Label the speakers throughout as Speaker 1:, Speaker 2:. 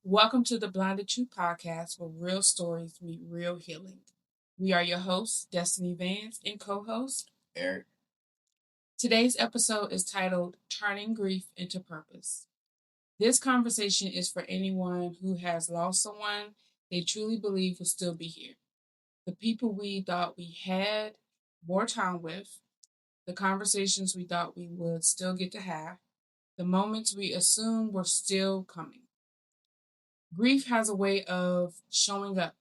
Speaker 1: Welcome to the Blinded Truth podcast where real stories meet real healing. We are your hosts, Destinnee Vance, and co host
Speaker 2: Eric.
Speaker 1: Today's episode is titled Turning Grief into Purpose. This conversation is for anyone who has lost someone they truly believe will still be here. The people we thought we had more time with, the conversations we thought we would still get to have, the moments we assumed were still coming. Grief has a way of showing up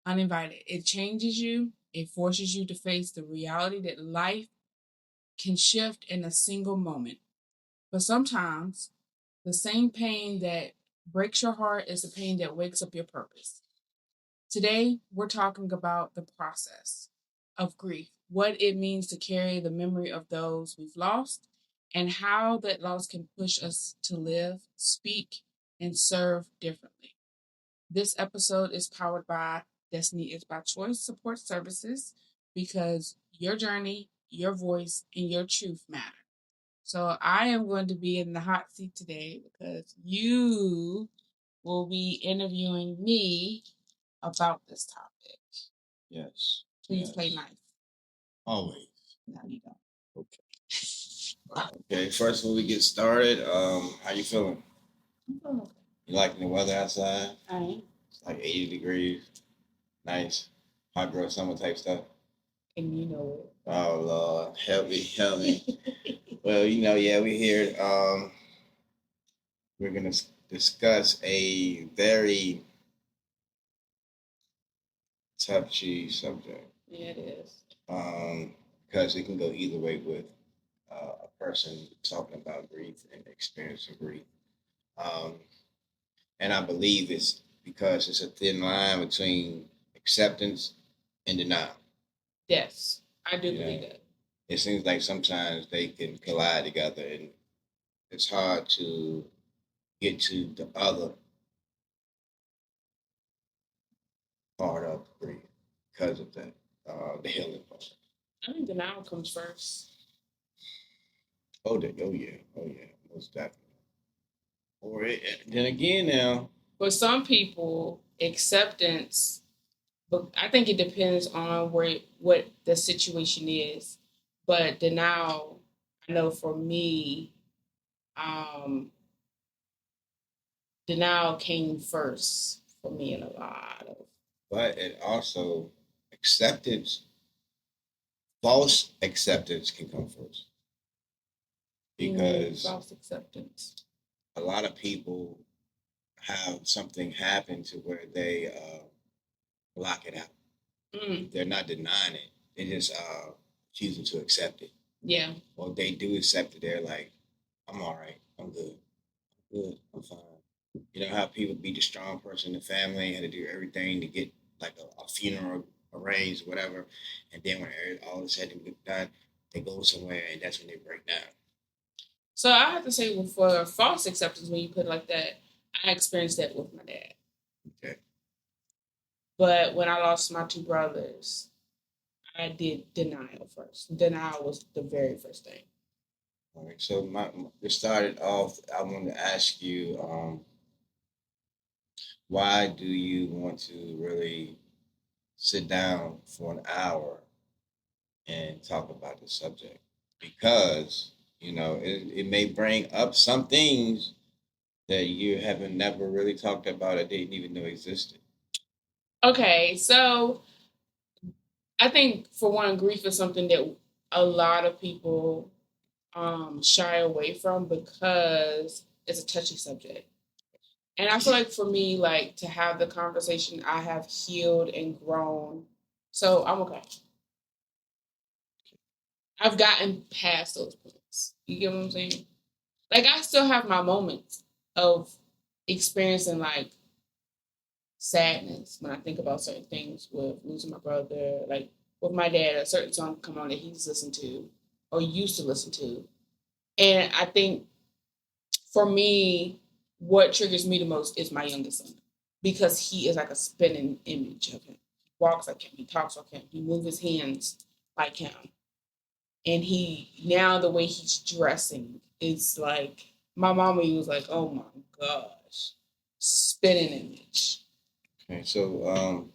Speaker 1: uninvited. It changes you, it forces you to face the reality that life can shift in a single moment. But sometimes the same pain that breaks your heart is the pain that wakes up your purpose. Today, we're talking about the process of grief, what it means to carry the memory of those we've lost, and how that loss can push us to live, speak, and serve differently. This episode is powered by Destinnee is by Choice Support Services because your journey, your voice, and your truth matter. So I am going to be in the hot seat today because you will be interviewing me about this topic.
Speaker 2: Yes.
Speaker 1: Please play nice.
Speaker 2: Always.
Speaker 1: No, you don't.
Speaker 2: Okay. Okay. First, when we get started, how you feeling?
Speaker 1: I'm feeling okay.
Speaker 2: You liking the weather outside?
Speaker 1: I am.
Speaker 2: It's like 80 degrees. Nice. Hot girl summer type stuff.
Speaker 1: And you know it.
Speaker 2: Oh Lord, help me, help me. Well, yeah, we're here. We're gonna discuss a very touchy subject.
Speaker 1: Yeah, it is.
Speaker 2: Because it can go either way with a person talking about grief and experiencing grief. Um, and I believe it's because it's a thin line between acceptance and denial.
Speaker 1: Yes, I do believe that.
Speaker 2: It seems like sometimes they can collide together, and it's hard to get to the other part of grief because of that, the healing part.
Speaker 1: I think denial comes first.
Speaker 2: Oh yeah, most definitely. Then again, now.
Speaker 1: For some people, acceptance, but I think it depends on what the situation is. But denial, I know for me, um, denial came first for me in a lot of.
Speaker 2: But it also acceptance, false acceptance can come first because
Speaker 1: false acceptance.
Speaker 2: A lot of people have something happen to where they block it out. They're not denying it. They just choosing to accept it.
Speaker 1: Yeah.
Speaker 2: Well, they do accept it. They're like, I'm all right. I'm good. I'm fine. You know how people be the strong person in the family, had to do everything to get like a funeral arranged, whatever. And then when all is said and done, they go somewhere and that's when they break down.
Speaker 1: So I have to say, well, for false acceptance, when you put it like that, I experienced that with my dad.
Speaker 2: Okay.
Speaker 1: But when I lost my two brothers, I did denial first. Denial was the very first thing.
Speaker 2: All right. So it started off. I wanted to ask you, why do you want to really sit down for an hour and talk about the subject? Because it may bring up some things that you haven't never really talked about or didn't even know existed.
Speaker 1: Okay, so I think for one, grief is something that a lot of people shy away from because it's a touchy subject. And I feel like for me, like to have the conversation, I have healed and grown. So I'm okay. I've gotten past those points. You get what I'm saying? Like I still have my moments of experiencing like sadness when I think about certain things with losing my brother, like with my dad, a certain song come on that he's listened to or used to listen to. And I think for me, what triggers me the most is my youngest son because he is like a spinning image of him. He walks like him, he talks like him, he moves his hands like him. And he now the way he's dressing is like my mama was like, oh my gosh. spitting image.
Speaker 2: Okay, so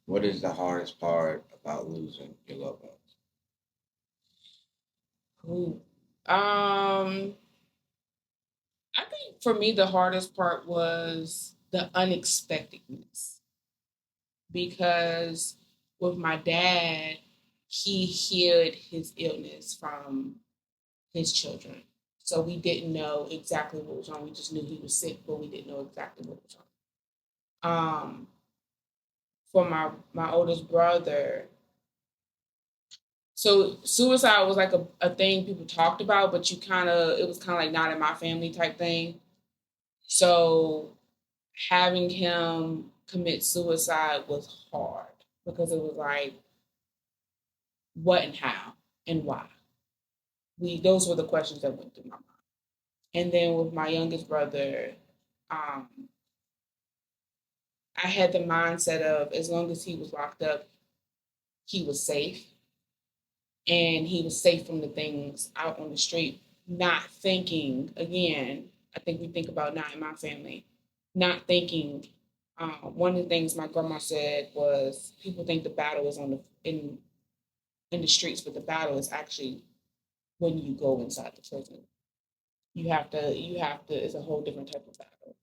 Speaker 2: what is the hardest part about losing your loved ones?
Speaker 1: Ooh. I think for me the hardest part was the unexpectedness, because with my dad, he hid his illness from his children. So we didn't know exactly what was wrong. We just knew he was sick, but we didn't know exactly what was wrong. For my oldest brother, so suicide was like a thing people talked about, but it was kind of like not in my family type thing. So having him commit suicide was hard because it was like, what and how and why. Those were the questions that went through my mind. And then with my youngest brother, um, I had the mindset of as long as he was locked up, he was safe, and he was safe from the things out on the street. Not thinking again, I think we think about not in my family, not thinking. One of the things my grandma said was, people think the battle is in the streets, but the battle is actually when you go inside the prison. You have to. It's a whole different type of battle.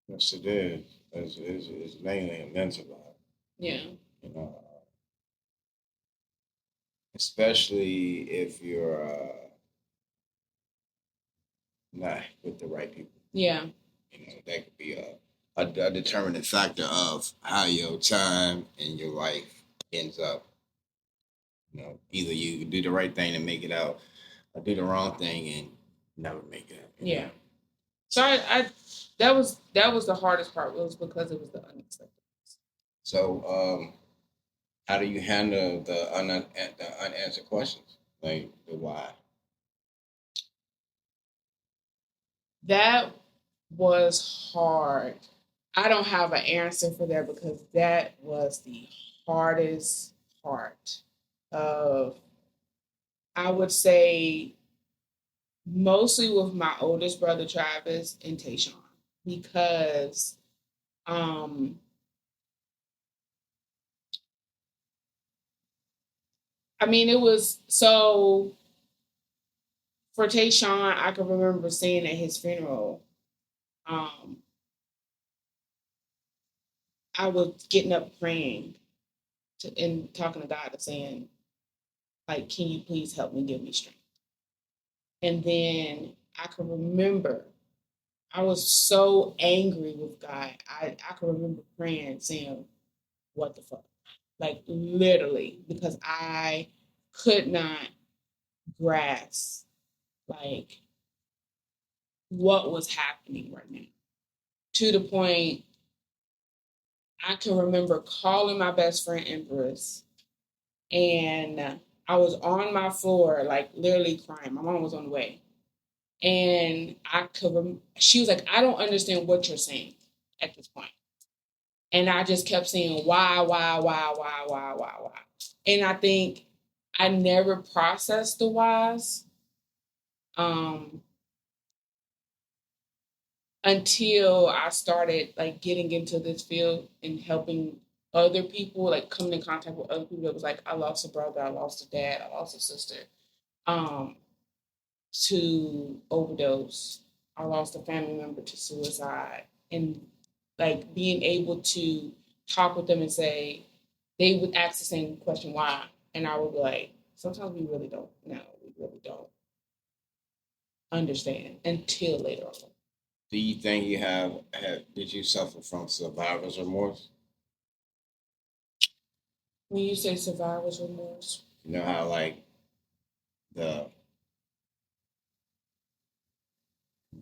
Speaker 2: Yes, it is. It's mainly a mental battle.
Speaker 1: Yeah.
Speaker 2: You know, especially if you're not with the right people.
Speaker 1: Yeah.
Speaker 2: You know, that could be a determining factor of how your time and your life ends up. You know, either you do the right thing and make it out, or do the wrong thing and never make it out.
Speaker 1: Yeah. Know? So I that was the hardest part, was because it was the unexpected.
Speaker 2: So how do you handle the unanswered questions, like the why?
Speaker 1: That was hard. I don't have an answer for that, because that was the hardest part of, I would say, mostly with my oldest brother Travis and Tayshawn, because um I mean, it was so, for Tayshawn, I can remember saying at his funeral, um, I was getting up praying and talking to God and saying, like, can you please help me, give me strength? And then I can remember I was so angry with God. I can remember praying, saying, what the fuck? Like, literally, because I could not grasp, like, what was happening right now. To the point, I can remember calling my best friend Empress, and I was on my floor, like literally crying. My mom was on the way. And she was like, I don't understand what you're saying at this point. And I just kept saying, why. And I think I never processed the whys um, until I started like getting into this field and helping other people, like coming in contact with other people that was like, I lost a brother, I lost a dad, I lost a sister, um, to overdose. I lost a family member to suicide. And like being able to talk with them and say, they would ask the same question, why? And I would be like, sometimes we really don't know. We really don't understand until later on.
Speaker 2: Do you think you did you suffer from survivor's remorse?
Speaker 1: When you say survivor's remorse,
Speaker 2: you know how like the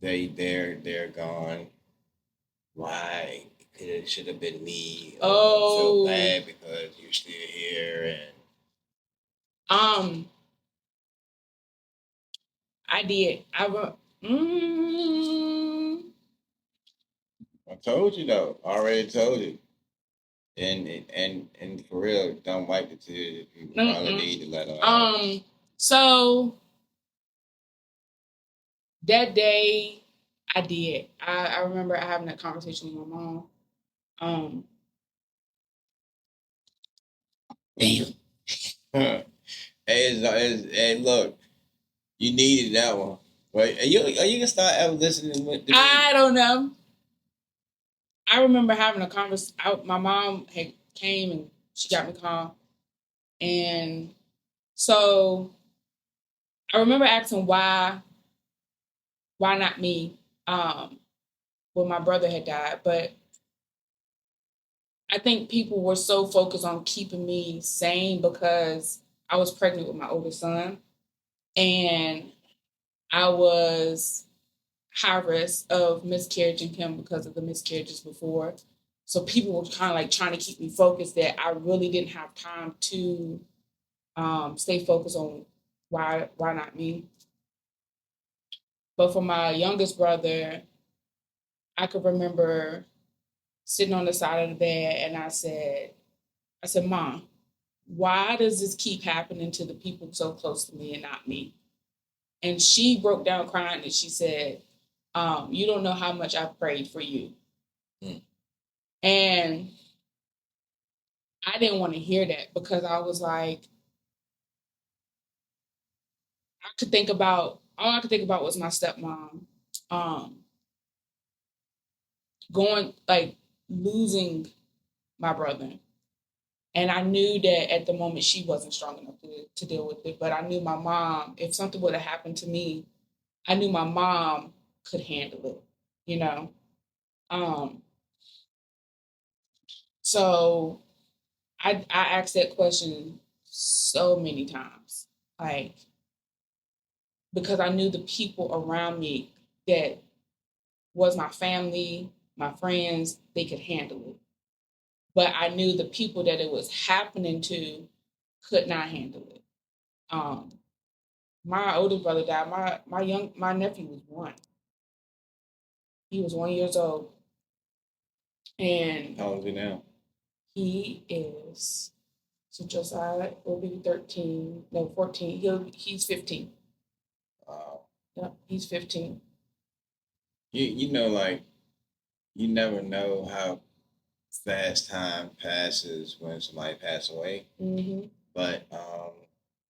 Speaker 2: they're gone. Why it should have been me? I feel bad because you're still here, and
Speaker 1: I did.
Speaker 2: I told you though. I already told you. And for real, don't wipe the tears if you probably need to let them out.
Speaker 1: So that day, I did. I remember having that conversation with my mom.
Speaker 2: Damn. Hey, look, you needed that one. Wait, are you gonna start ever listening to me?
Speaker 1: I don't know. I remember having a conversation. My mom had came and she got me calm, and so I remember asking why not me? When my brother had died, but I think people were so focused on keeping me sane because I was pregnant with my oldest son, and I was high risk of miscarriaging him because of the miscarriages before. So people were kind of like trying to keep me focused that I really didn't have time to stay focused on why not me. But for my youngest brother, I could remember sitting on the side of the bed and I said, Mom, why does this keep happening to the people so close to me and not me? And she broke down crying and she said, you don't know how much I prayed for you. Mm. And I didn't want to hear that because I was like, all I could think about was my stepmom um, going, like, losing my brother. And I knew that at the moment she wasn't strong enough to deal with it. But I knew my mom, if something would have happened to me, I knew my mom could handle it, you know? Um, so I asked that question so many times, like, because I knew the people around me that was my family, my friends, they could handle it. But I knew the people that it was happening to could not handle it. Um, my older brother died. My nephew was one. He was 1 years old, and
Speaker 2: how old is he now?
Speaker 1: he is so Josiah will be 13, no 14. He's 15.
Speaker 2: Wow.
Speaker 1: Yep, he's 15.
Speaker 2: You know, like you never know how fast time passes when somebody passes away.
Speaker 1: Mm-hmm.
Speaker 2: But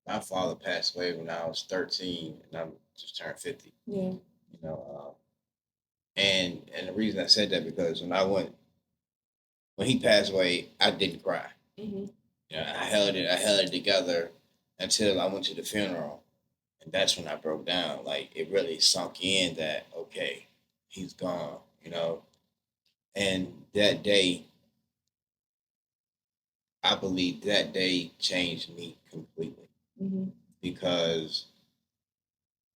Speaker 2: my father passed away when I was 13, and I'm just turned 50.
Speaker 1: Yeah.
Speaker 2: You know, and the reason I said that because when he passed away, I didn't cry. Mm-hmm. You know, I held it together until I went to the funeral, and that's when I broke down. Like it really sunk in that okay, he's gone. You know, and that day, I believe that day changed me completely. Mm-hmm. Because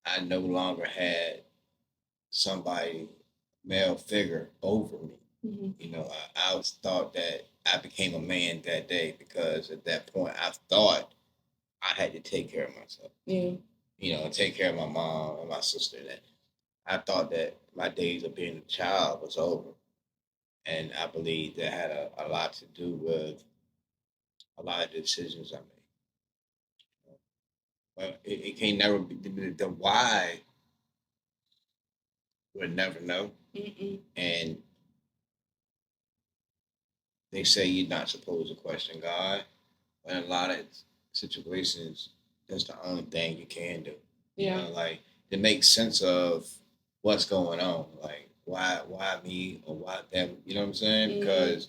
Speaker 2: I no longer had somebody, male figure over me. Mm-hmm. You know, I was thought that I became a man that day because at that point I thought I had to take care of myself. Yeah. You know, and take care of my mom and my sister. That I thought that my days of being a child was over. And I believe that had a lot to do with a lot of the decisions I made. But it can't never be the why would never know. Mm-mm. And they say you're not supposed to question God, but in a lot of situations, that's the only thing you can do. Yeah. You know, like to make sense of what's going on. Like why me or why them? You know what I'm saying? Mm-hmm. Because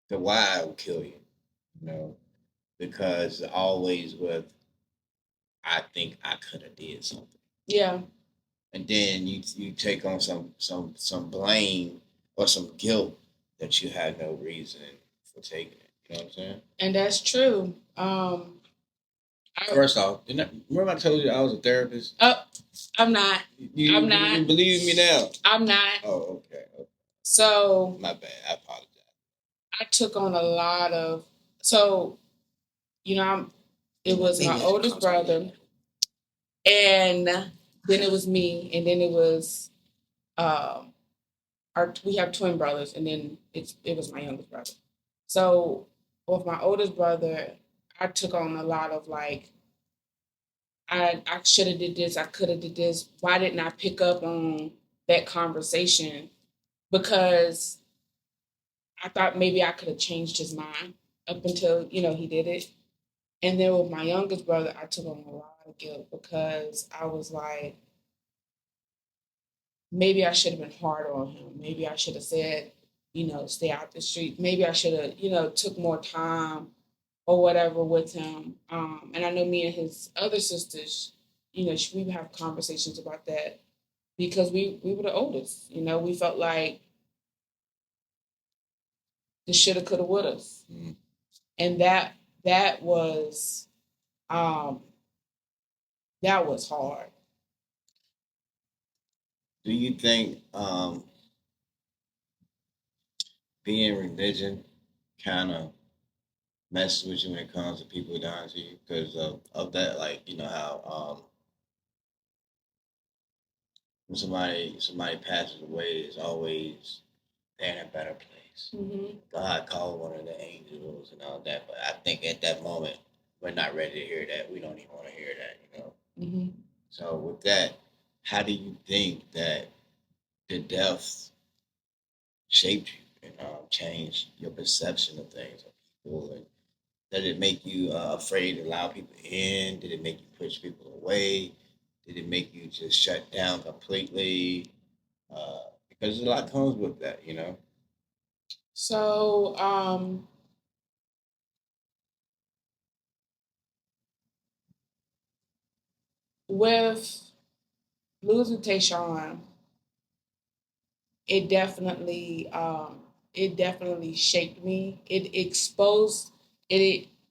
Speaker 2: the why will kill you. You know, because always with I think I could have did something. Yeah. And then you take on some blame or some guilt that you had no reason for taking it. You know what I'm saying? And that's true. First off, remember I told you I was a therapist? Oh, I'm not. I'm not. You believe me now? I'm not. Oh, okay. So my bad. I apologize. I took on a lot of it was my oldest brother, and then it was me, and then it was we have twin brothers, and then it was my youngest brother. So with my oldest brother, I took on a lot of like
Speaker 1: I should have did this, I could have did this. Why didn't I pick up on that conversation? Because I thought maybe I could have changed his mind up until, he did it. And then with my youngest brother, I took on a lot of guilt because I was like, maybe I should have been harder on him. Maybe I should have said, stay out the street. Maybe I should have, took more time or whatever with him. And I know me and his other sisters, we would have conversations about that because we were the oldest. We felt like the shoulda, coulda, woulda, and that was um, that was hard.
Speaker 2: Do you think being religion kind of messes with you when it comes to people dying to you because of that? Like, you know how when somebody passes away, it's always they're in a better place.
Speaker 1: Mm-hmm.
Speaker 2: God called one of the angels and all that, but I think at that moment we're not ready to hear that. We don't even want to hear that.
Speaker 1: Mm-hmm.
Speaker 2: So with that, how do you think that the death shaped you and changed your perception of things, of people, and did it make you afraid to allow people in? Did it make you push people away? Did it make you just shut down completely? Because a lot comes with that.
Speaker 1: So with losing Tayshawn, it definitely shaped me. It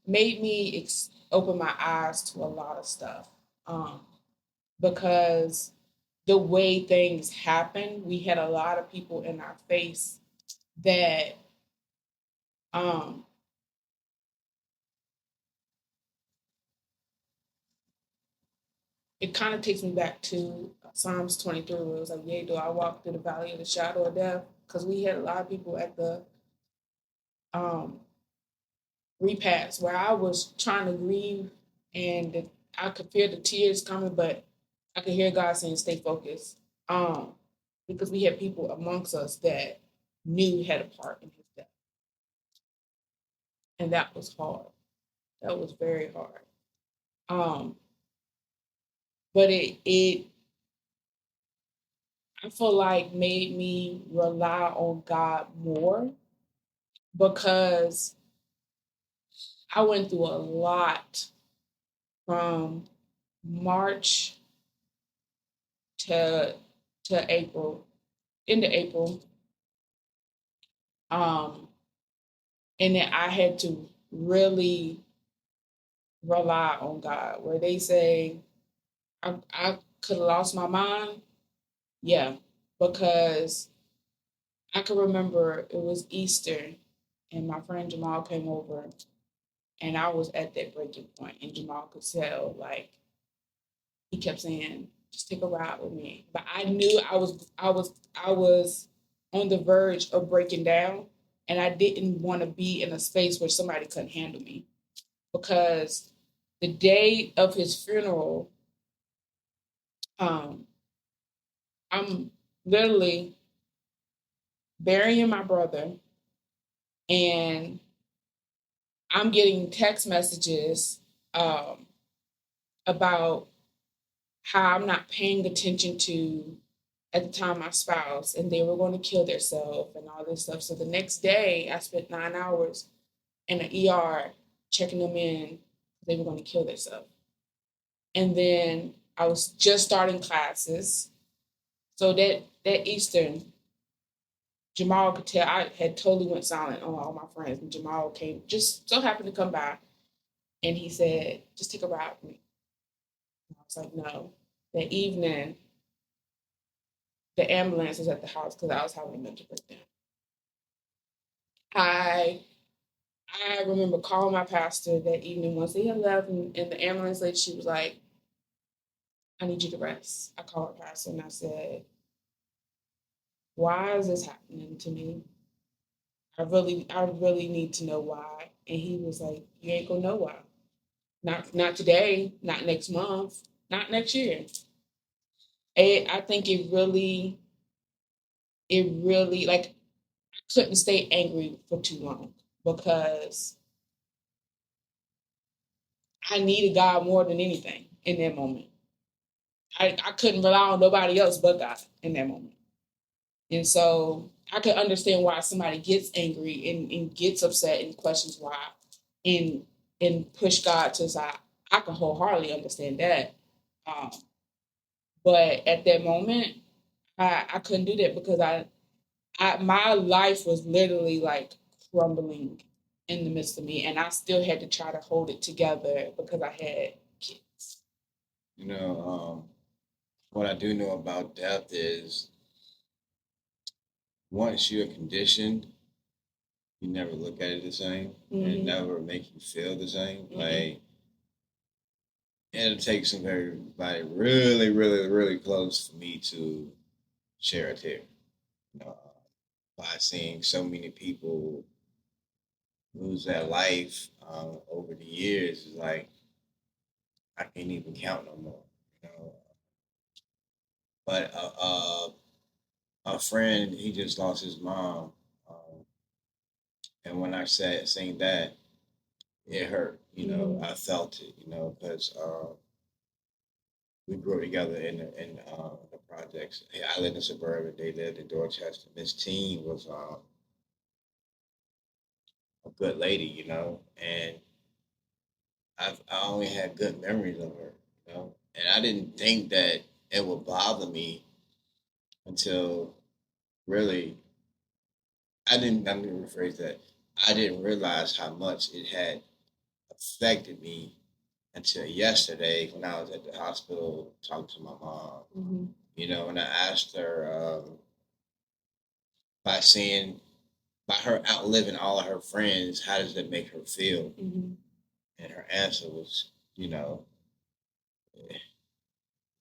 Speaker 1: made me open my eyes to a lot of stuff. Because the way things happened, we had a lot of people in our face that um it kind of takes me back to Psalms 23, where it was like, yea, do I walk through the valley of the shadow of death? Because we had a lot of people at the um repast where I was trying to grieve and I could feel the tears coming, but I could hear God saying, stay focused. Um, because we had people amongst us that knew had a part in his death. And that was hard. That was very hard. Um, but it I feel like made me rely on God more because I went through a lot from March to April, into April. Um, and then I had to really rely on God. Where they say I could have lost my mind, yeah, because I can remember it was Easter and my friend Jamal came over and I was at that breaking point and Jamal could tell like he kept saying, just take a ride with me. But I knew I was on the verge of breaking down and I didn't want to be in a space where somebody couldn't handle me. Because the day of his funeral, um, I'm literally burying my brother and I'm getting text messages about how I'm not paying attention to at the time my spouse and they were going to kill themselves and all this stuff. So the next day I spent 9 hours in an ER checking them in. They were going to kill themselves. And then I was just starting classes. So that Eastern, Jamal could tell I had totally went silent on all my friends. And Jamal came, just so happened to come by and he said, just take a ride with me. And I was like, no. That evening, the ambulance was at the house because I was having a mental breakdown. I I remember calling my pastor that evening once they had left, and the ambulance lady, she was like, I need you to rest. I called her pastor and I said, why is this happening to me? I really need to know why. And he was like, you ain't gonna know why. Not today, not next month, not next year. I think it really like I couldn't stay angry for too long because I needed God more than anything in that moment. I couldn't rely on nobody else but God in that moment. And so I could understand why somebody gets angry and gets upset and questions why and and push God to the side. I can wholeheartedly understand that. Um, but at that moment, I couldn't do that because I my life was literally like crumbling in the midst of me, and I still had to try to hold it together because I had kids.
Speaker 2: You know, what I do know about death is once you're conditioned, you never look at it the same, and it never make you feel the same. Like it'll take somebody really, really, really close for me to share a tear. You know, by seeing so many people lose their life over the years, is like I can't even count no more. You know, but a friend, he just lost his mom, and when I said saying that, it hurt. You know, I felt it. You know, because we grew up together in the projects. I lived in suburban. They lived in Dorchester. Miss Teen was a good lady, you know, and I only had good memories of her, you know, and I didn't think that it would bother me until really I didn't. Let me rephrase that. I didn't realize how much it had affected me until yesterday when I was at the hospital talking to my mom. You know, and I asked her by seeing by her outliving all of her friends, how does that make her feel? And her answer was, you know,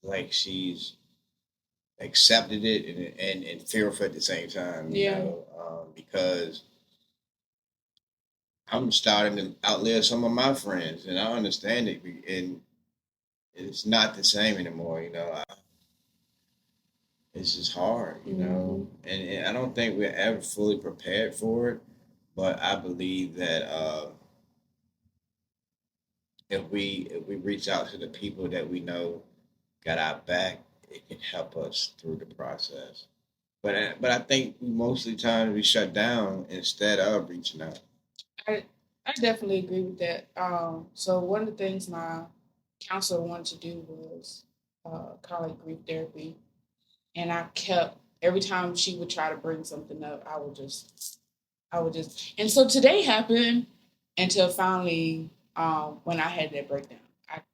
Speaker 2: like she's accepted it and fearful at the same time, you know, because I'm starting to outlive some of my friends, and I understand it, and it's not the same anymore, you know. It's just hard, you know, and I don't think we're ever fully prepared for it, but I believe that if we reach out to the people that we know got our back, it can help us through the process. But I think mostly times we shut down instead of reaching out.
Speaker 1: I I definitely agree with that. So one of the things my counselor wanted to do was call it grief therapy, and I kept every time she would try to bring something up, I would just, and so today happened until finally when I had that breakdown,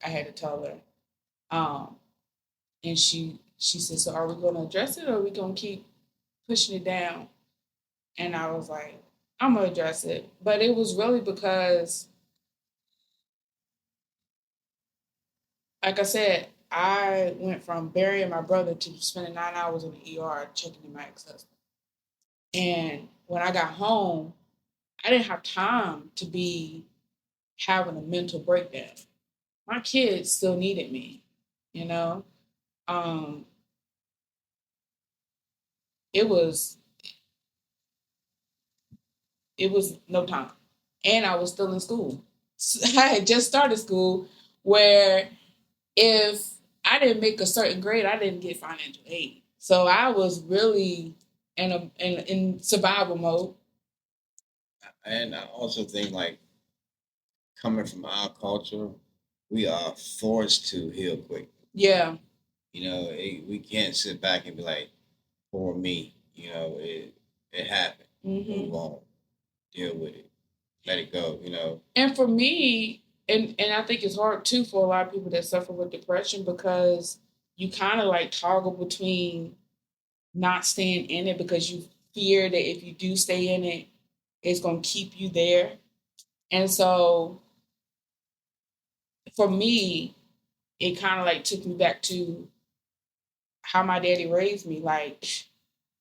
Speaker 1: I had to tell her, um, and she said, "So are we going to address it, or are we going to keep pushing it down?" And I was like, "I'm gonna address it," but it was really because, like I said, I went from burying my brother to spending 9 hours in the ER checking in my ex-husband. And when I got home, I didn't have time to be having a mental breakdown. My kids still needed me, you know. Um, it was it was no time, and I was still in school. I had just started school, where if I didn't make a certain grade, I didn't get financial aid. So I was really in survival mode.
Speaker 2: And I also think like coming from our culture, we are forced to heal quick.
Speaker 1: Yeah.
Speaker 2: You know, we can't sit back and be like, "For me," you know, it happened. Move on, deal with it, let it go. You know.
Speaker 1: And for me, and I think it's hard too for a lot of people that suffer with depression, because you kind of like toggle between not staying in it because you fear that if you do stay in it, it's going to keep you there. And so for me, it kind of like took me back to how my daddy raised me. Like,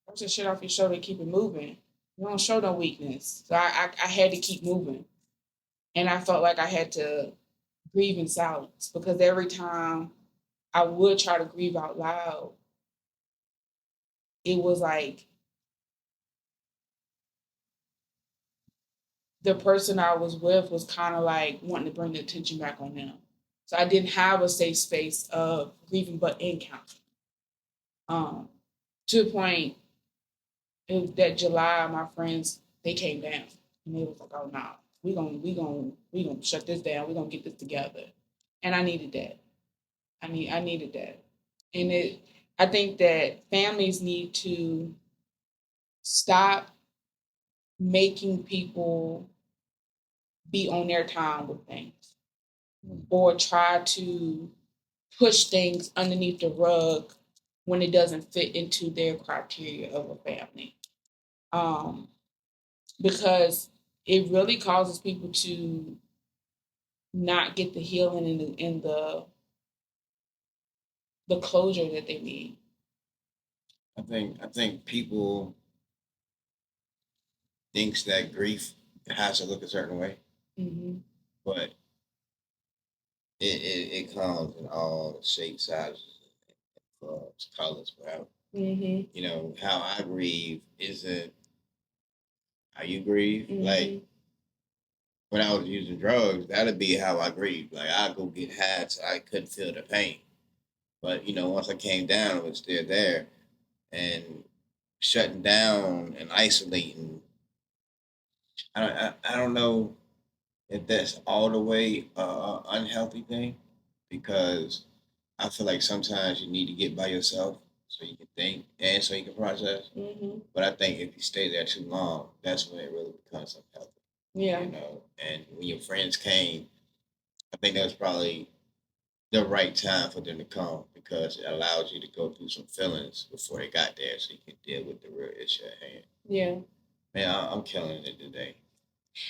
Speaker 1: brush the shit off your shoulder and keep it moving. You don't show no weakness. So I had to keep moving. And I felt like I had to grieve in silence, because every time I would try to grieve out loud, it was like the person I was with was kind of like wanting to bring the attention back on them. So I didn't have a safe space of grieving, but in counseling. To the point that July, my friends, they came down and they was like, "Oh no, we gonna shut this down. We gonna get this together." And I needed that. I needed that. And I think that families need to stop making people be on their time with things, or try to push things underneath the rug when it doesn't fit into their criteria of a family. Um, because it really causes people to not get the healing and the closure that they need.
Speaker 2: I think people thinks that grief has to look a certain way, but it comes in all shapes, sizes, forms, colors, whatever. You know, how I grieve isn't how you grieve. Like when I was using drugs, that'd be how I grieved. Like I'd go get high so I couldn't feel the pain. But you know, once I came down, it was still there, and shutting down and isolating. I don't know if that's all the way unhealthy thing, because I feel like sometimes you need to get by yourself so you can think and so you can process. But I think if you stay there too long, that's when it really becomes unhealthy. Yeah. You know, and when your friends came, I think that was probably the right time for them to come, because it allows you to go through some feelings before they got there so you can deal with the real issue at hand. Yeah. Man, I'm killing it today.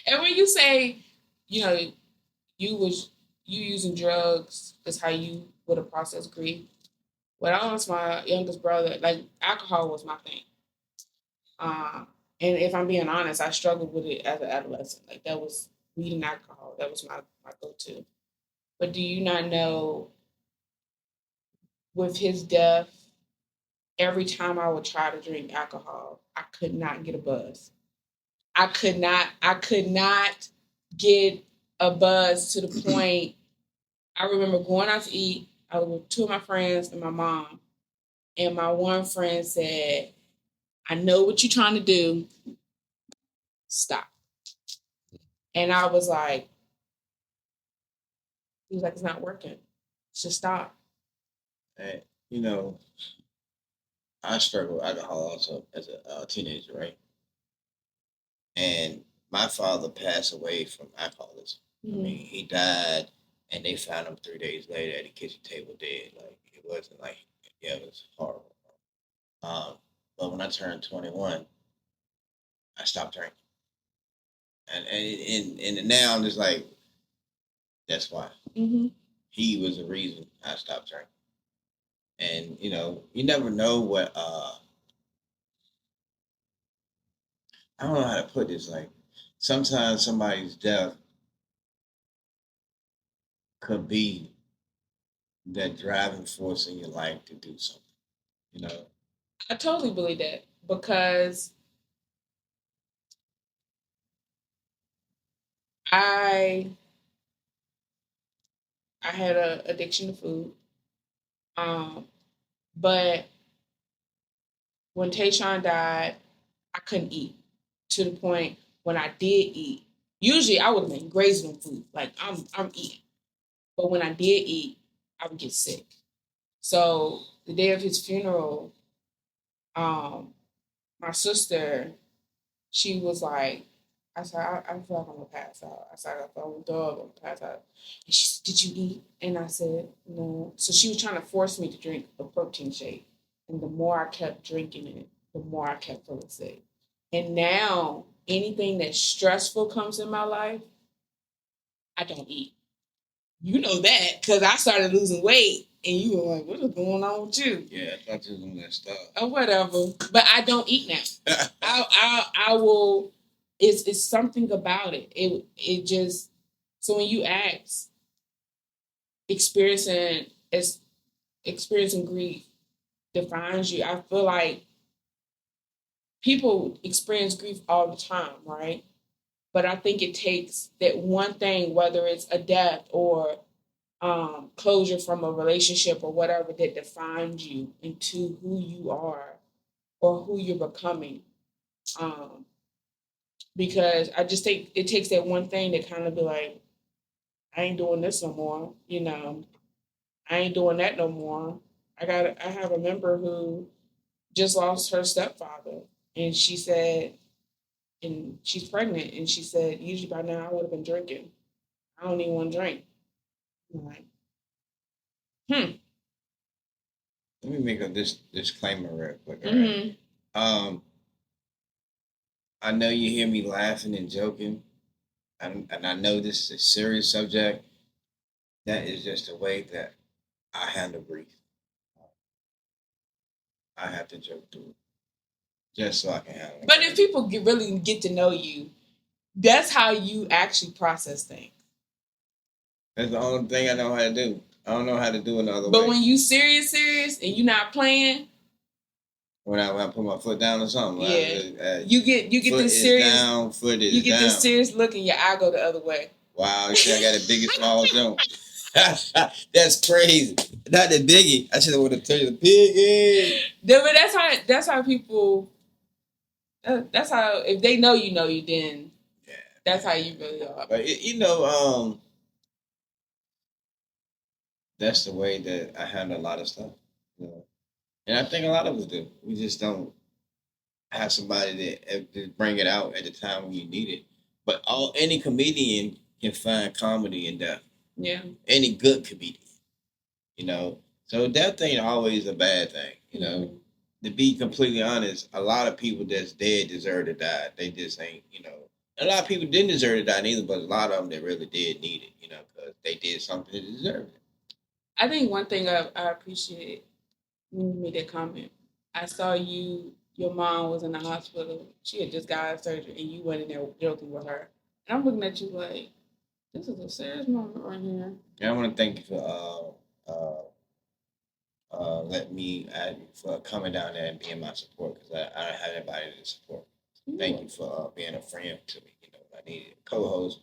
Speaker 1: And when you say, you know, you using drugs is how you would have processed grief. When I was my youngest brother, like alcohol was my thing. And if I'm being honest, I struggled with it as an adolescent. Like that was weed and alcohol. That was my go-to. But do you not know, with his death, every time I would try to drink alcohol, I could not get a buzz. I could not get a buzz to the point. I remember going out to eat. I was with two of my friends and my mom. And my one friend said, "I know what you're trying to do. Stop." And I was like, he was like, "It's not working. Just stop."
Speaker 2: And, you know, I struggled with alcohol also as a teenager, right? And my father passed away from alcoholism. I mean, he died, and they found him 3 days later at the kitchen table dead. Like it wasn't like, yeah, it was horrible. But when I turned 21, I stopped drinking, and now I'm just like, that's why. He was the reason I stopped drinking. And you know, you never know what. I don't know how to put this. Like sometimes somebody's death could be that driving force in your life to do something. You know,
Speaker 1: I totally believe that, because I I had an addiction to food. But when Tayshawn died, I couldn't eat, to the point when I did eat. Usually I would have been grazing on food, like I'm eating. But when I did eat, I would get sick. So the day of his funeral, um, my sister, she was like, I said, I feel like I'm gonna pass out. I said, I feel like I'm gonna pass out. And she said, "Did you eat?" And I said, "No." So she was trying to force me to drink a protein shake. And the more I kept drinking it, the more I kept feeling sick. And now anything that stressful comes in my life, I don't eat. You know that because I started losing weight, and you were like, "What is going on with you?"
Speaker 2: Yeah, I thought you was on that stuff.
Speaker 1: Or whatever. But I don't eat now. I will. It's something about it. It just. So when you ask, experiencing experiencing grief defines you. I feel like people experience grief all the time, right? But I think it takes that one thing, whether it's a death or closure from a relationship or whatever, that defines you into who you are or who you're becoming. Um, because I just think it takes that one thing to kind of be like, I ain't doing this no more. I ain't doing that no more. I have a member who just lost her stepfather, and she said, and she's pregnant, and she said, usually by now I would have been drinking. I don't even want to drink. I'm like,
Speaker 2: Let me make a disclaimer real quick. All right.
Speaker 1: Mm-hmm.
Speaker 2: I know you hear me laughing and joking, and I know this is a serious subject. That is just the way that I handle grief. I have to joke through it just so I can handle it.
Speaker 1: But if people really get to know you, that's how you actually process things.
Speaker 2: That's the only thing I know how to do. I don't know how to do another way.
Speaker 1: But when you serious, and you not playing,
Speaker 2: when I put my foot down or something,
Speaker 1: yeah, you get this serious down,
Speaker 2: foot is
Speaker 1: you get
Speaker 2: down.
Speaker 1: this serious look, and your eye go the other way.
Speaker 2: Wow, you see, I got a biggie small jump. That's crazy. Not the biggie. I should have would have told you the piggy.
Speaker 1: But that's how people. That's how if they know you, then yeah, that's how you really are.
Speaker 2: But that's the way that I handle a lot of stuff. And I think a lot of us do. We just don't have somebody that bring it out at the time when you need it. But any comedian can find comedy in death.
Speaker 1: Yeah.
Speaker 2: Any good comedian. So death ain't always a bad thing. Mm-hmm. To be completely honest, a lot of people that's dead deserve to die. They just ain't, a lot of people didn't deserve to die neither, but a lot of them that really did need it, because they did something to deserve it.
Speaker 1: I think one thing I appreciate when you made that comment, I saw your mom was in the hospital. She had just got out of surgery, and you went in there joking with her. And I'm looking at you like, this is a serious moment right here.
Speaker 2: Yeah, I want to thank you for let me for coming down there and being my support, because I don't have anybody to support. Thank you for being a friend to me. I needed a co-host,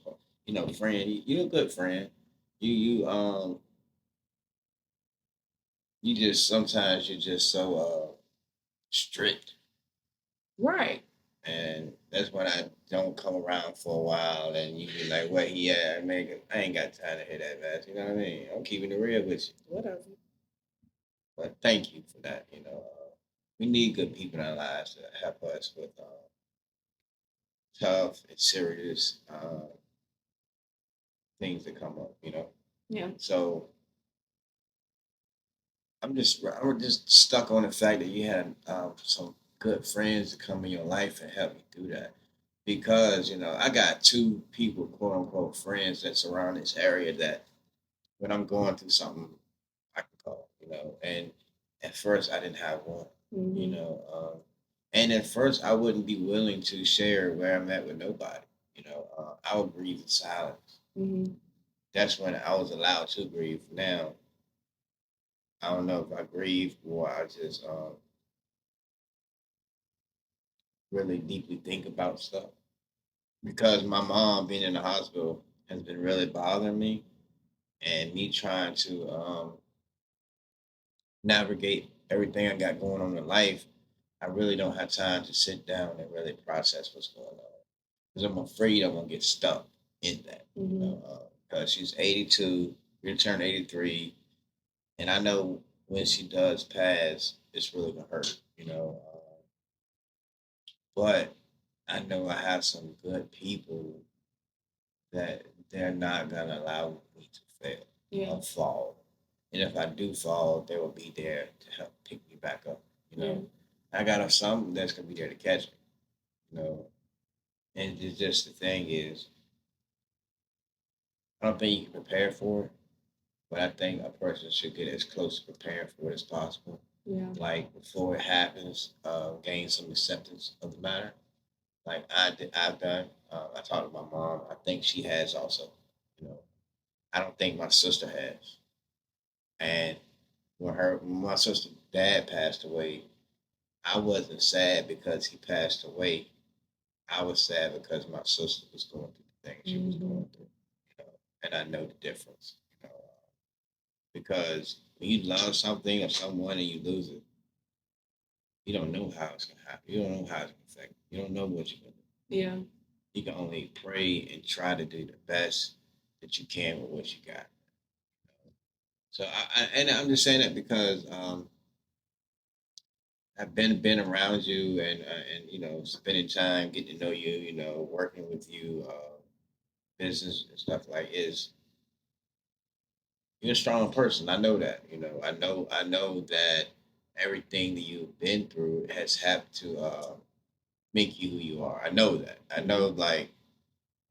Speaker 2: friend. You're a good friend. You just sometimes you're just so strict,
Speaker 1: right?
Speaker 2: And that's when I don't come around for a while, and you be like, "What he at?" Man, I ain't got time to hear that, man. You know what I mean? I'm keeping it real with you.
Speaker 1: Whatever.
Speaker 2: But thank you for that. We need good people in our lives to help us with tough and serious things that come up.
Speaker 1: Yeah.
Speaker 2: So I'm just stuck on the fact that you had some good friends to come in your life and help you through that. Because I got two people, quote unquote, friends that surround this area that when I'm going through something, I can call. And at first I didn't have one. Mm-hmm. And at first I wouldn't be willing to share where I'm at with nobody. I would grieve in silence. Mm-hmm. That's when I was allowed to grieve. Now I don't know if I grieve or I just really deeply think about stuff, because my mom being in the hospital has been really bothering me, and me trying to navigate everything I got going on in life. I really don't have time to sit down and really process what's going on, because I'm afraid I'm gonna get stuck in that. Mm-hmm. Because she's 82, gonna turn 83, and I know when she does pass, it's really gonna hurt. But I know I have some good people that they're not gonna allow me to fail or fall. And if I do fall, they will be there to help pick me back up. I got some that's gonna be there to catch me. And it's just the thing is, I don't think you can prepare for it, but I think a person should get as close to preparing for it as possible. Yeah. Like before it happens, gain some acceptance of the matter. Like I've done. I talked to my mom. I think she has also. I don't think my sister has. And when my sister's dad passed away, I wasn't sad because he passed away. I was sad because my sister was going through the things she was going through, you know, and I know the difference, you know, because when you love something or someone and you lose it, you don't know how it's gonna happen. You don't know how it's gonna affect you. You don't know what you're gonna do.
Speaker 1: Yeah.
Speaker 2: You can only pray and try to do the best that you can with what you got. So and I'm just saying that because I've been around you and you know spending time getting to know you, you know, working with you, business and stuff like is you're a strong person. I know that. You know, I know that everything that you've been through has had to make you who you are. I know that. I know like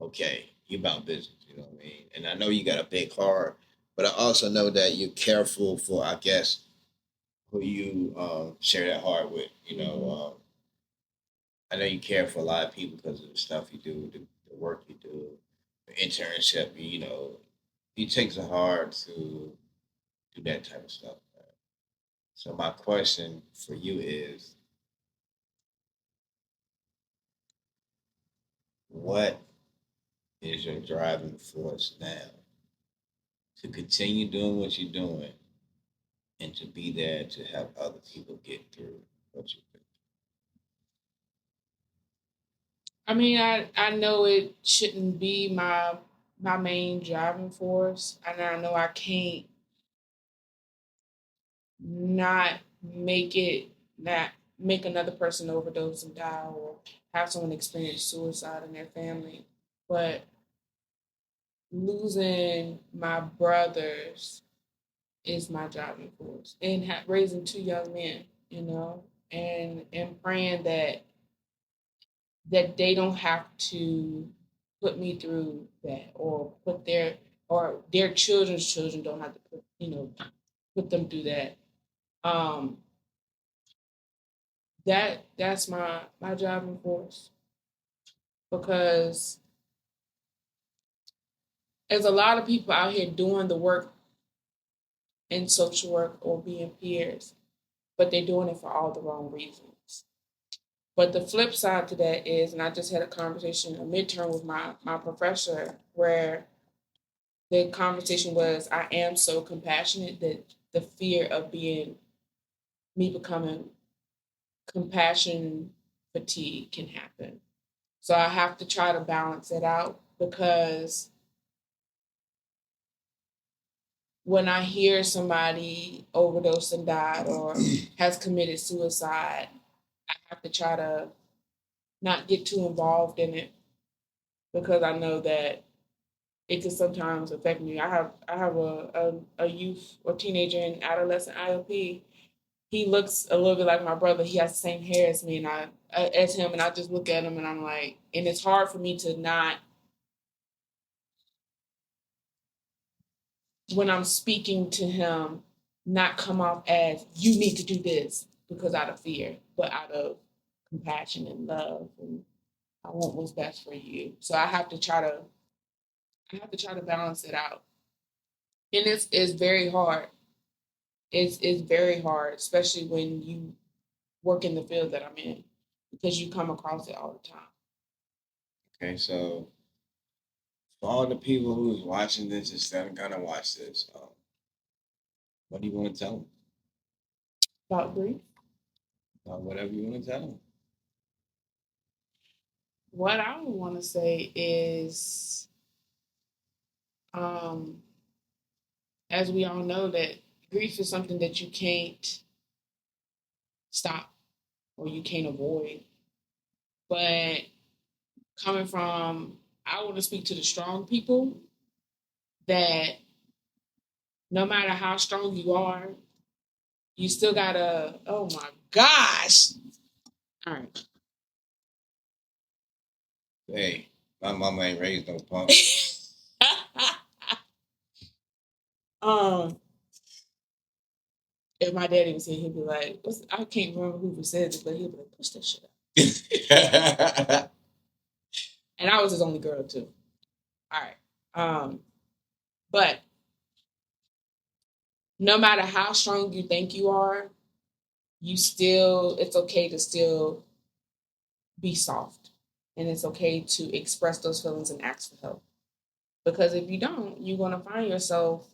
Speaker 2: okay, you about business. You know what I mean? And I know you got a big heart, but I also know that you're careful for I guess who you share that heart with. You know, I know you care for a lot of people because of the stuff you do, the work you do, the internship. You know, it takes a heart to do that type of stuff. So my question for you is, what is your driving force now to continue doing what you're doing and to be there to help other people get through what you've been
Speaker 1: I mean, I know it shouldn't be my main driving force, and I know I can't not make it not make another person overdose and die or have someone experience suicide in their family. But losing my brothers is my driving force, and raising two young men, you know, and praying that they don't have to put me through that or their children's children don't have to put them through that. Um, that's my driving force because there's a lot of people out here doing the work in social work or being peers, but they're doing it for all the wrong reasons. But the flip side to that is, and I just had a conversation, a midterm with my professor, where the conversation was, I am so compassionate that the fear of me becoming compassion fatigue can happen. So I have to try to balance it out because when I hear somebody overdosed and died or has committed suicide, I have to try to not get too involved in it because I know that it can sometimes affect me. I have a youth or teenager and adolescent IOP. He looks a little bit like my brother. He has the same hair as me and I as him, and I just look at him and I'm like, and it's hard for me to not when I'm speaking to him, not come off as you need to do this because out of fear, but out of compassion and love and I want what's best for you. So I have to try to balance it out. And it's very hard. It's very hard, especially when you work in the field that I'm in, because you come across it all the time.
Speaker 2: through. Okay, so for all the people who's watching this and still gonna watch this, what do you want to tell them?
Speaker 1: About grief.
Speaker 2: Whatever you want to tell them.
Speaker 1: What I would want to say is, um, as we all know, that grief is something that you can't stop or you can't avoid. But coming from, I want to speak to the strong people that no matter how strong you are, you still gotta, oh my gosh. All right.
Speaker 2: Hey, my mama ain't raised no punk.
Speaker 1: um, if my daddy was here, he'd be like, I can't remember who said it, but he'd be like, push that shit up. And I was his only girl too. All right. But no matter how strong you think you are, it's okay to still be soft. And it's okay to express those feelings and ask for help. Because if you don't, you're going to find yourself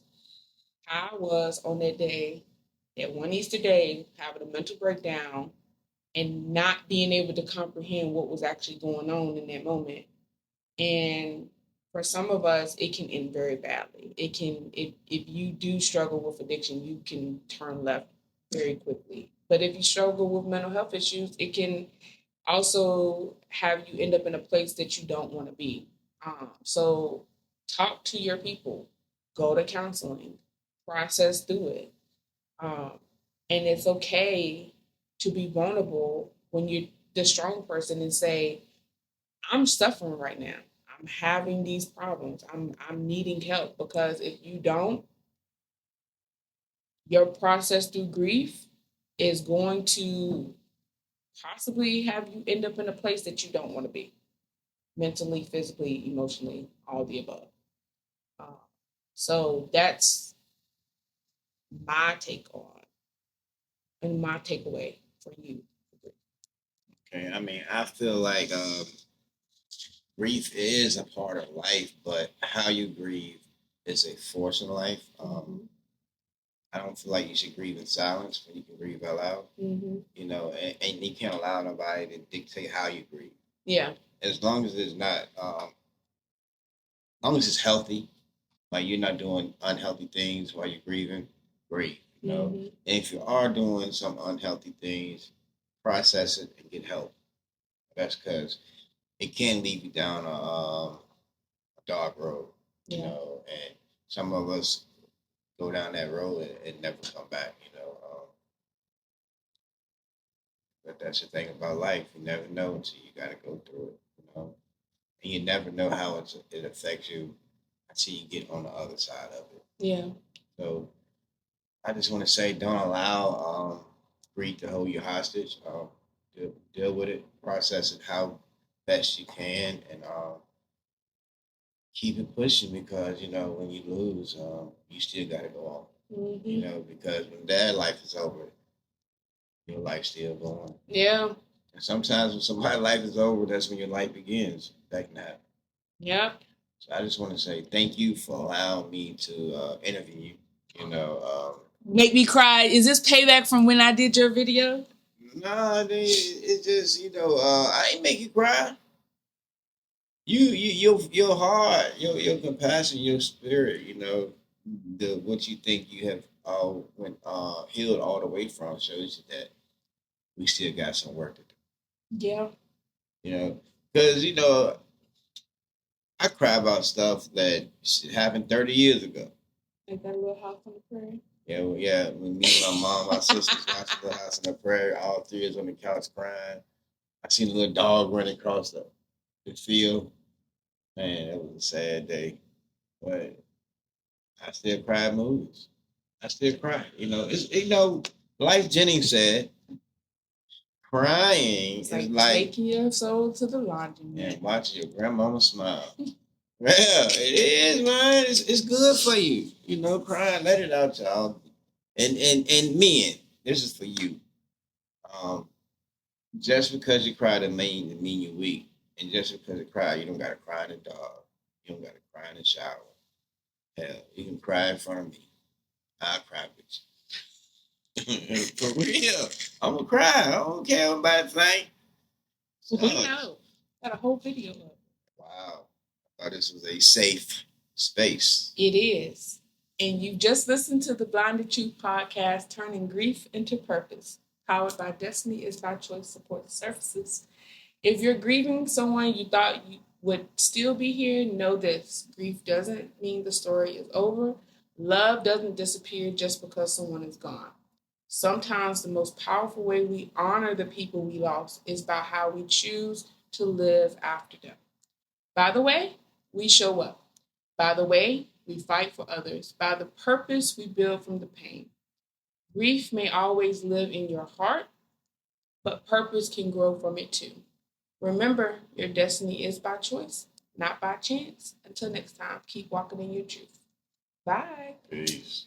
Speaker 1: how I was on that day, that one Easter day, having a mental breakdown and not being able to comprehend what was actually going on in that moment. And for some of us, it can end very badly. It can, if you do struggle with addiction, you can turn left very quickly. But if you struggle with mental health issues, it can also have you end up in a place that you don't want to be. So talk to your people, go to counseling, process through it. Um, and it's okay to be vulnerable when you're the strong person and say, I'm suffering right now. I'm having these problems. I'm needing help, because if you don't, your process through grief is going to possibly have you end up in a place that you don't want to be, mentally, physically, emotionally, all the above. Uh, so that's my take on and my takeaway for you.
Speaker 2: Okay, I mean, I feel like grief is a part of life, but how you grieve is a force in life. I don't feel like you should grieve in silence, but you can grieve out loud. You know, and you can't allow nobody to dictate how you grieve.
Speaker 1: Yeah.
Speaker 2: As long as it's not, as long as it's healthy, like you're not doing unhealthy things while you're grieving, grieve. You know, and if you are doing some unhealthy things, process it and get help. That's because it can lead you down a dark road. You know, and some of us go down that road and never come back. You know, but that's the thing about life. You never know until you got to go through it. You know, and you never know how it affects you until you get on the other side of it.
Speaker 1: Yeah.
Speaker 2: So I just want to say, don't allow greed to hold you hostage. Deal with it, process it how best you can, and keep it pushing, because you know when you lose, you still got to go on. You know, because when that life is over, your life's still going.
Speaker 1: Yeah.
Speaker 2: And sometimes when somebody's life is over, that's when your life begins. That can happen.
Speaker 1: Yep.
Speaker 2: So I just want to say thank you for allowing me to interview you. You know,
Speaker 1: make me cry. Is this payback from when I did your video?
Speaker 2: nah, it's just I ain't make you cry. Your heart, your compassion, your spirit. You know, the what you think you have all went healed all the way from shows you that we still got some work to do.
Speaker 1: Yeah.
Speaker 2: You know, because I cry about stuff that happened 30 years ago.
Speaker 1: Like that little house on the prairie.
Speaker 2: Yeah, well, yeah. When me and my mom, my sisters watching the house on the prairie, all three of us on the couch crying. I seen a little dog running across the field. Man, it was a sad day. But I still cry at movies. I still cry. Like Jenny said, crying
Speaker 1: it's like
Speaker 2: is like
Speaker 1: taking your soul to the laundry.
Speaker 2: Yeah, watching your grandmama smile. Yeah, it is, man. It's good for you. You know, crying, let it out, y'all. And men, this is for you. Um, just because you cry doesn't mean you're weak. And just because you cry, you don't gotta cry in the dark. You don't gotta cry in the shower. Hell, you can cry in front of me. I'll cry with you. For real. I'm gonna cry. I don't care what anybody think.
Speaker 1: We know. Got a whole video of it.
Speaker 2: Wow. I thought this was a safe space.
Speaker 1: It is. And you just listened to the Blinded Truth podcast, Turning Grief into Purpose, powered by Destinnee is by Choice Support Services. If you're grieving someone you thought you would still be here, know this. Grief doesn't mean the story is over. Love doesn't disappear just because someone is gone. Sometimes the most powerful way we honor the people we lost is by how we choose to live after them. By the way, we show up. By the way, we fight for others. By the purpose we build from the pain. Grief may always live in your heart, but purpose can grow from it too. Remember, your destiny is by choice, not by chance. Until next time, keep walking in your truth. Bye.
Speaker 2: Peace.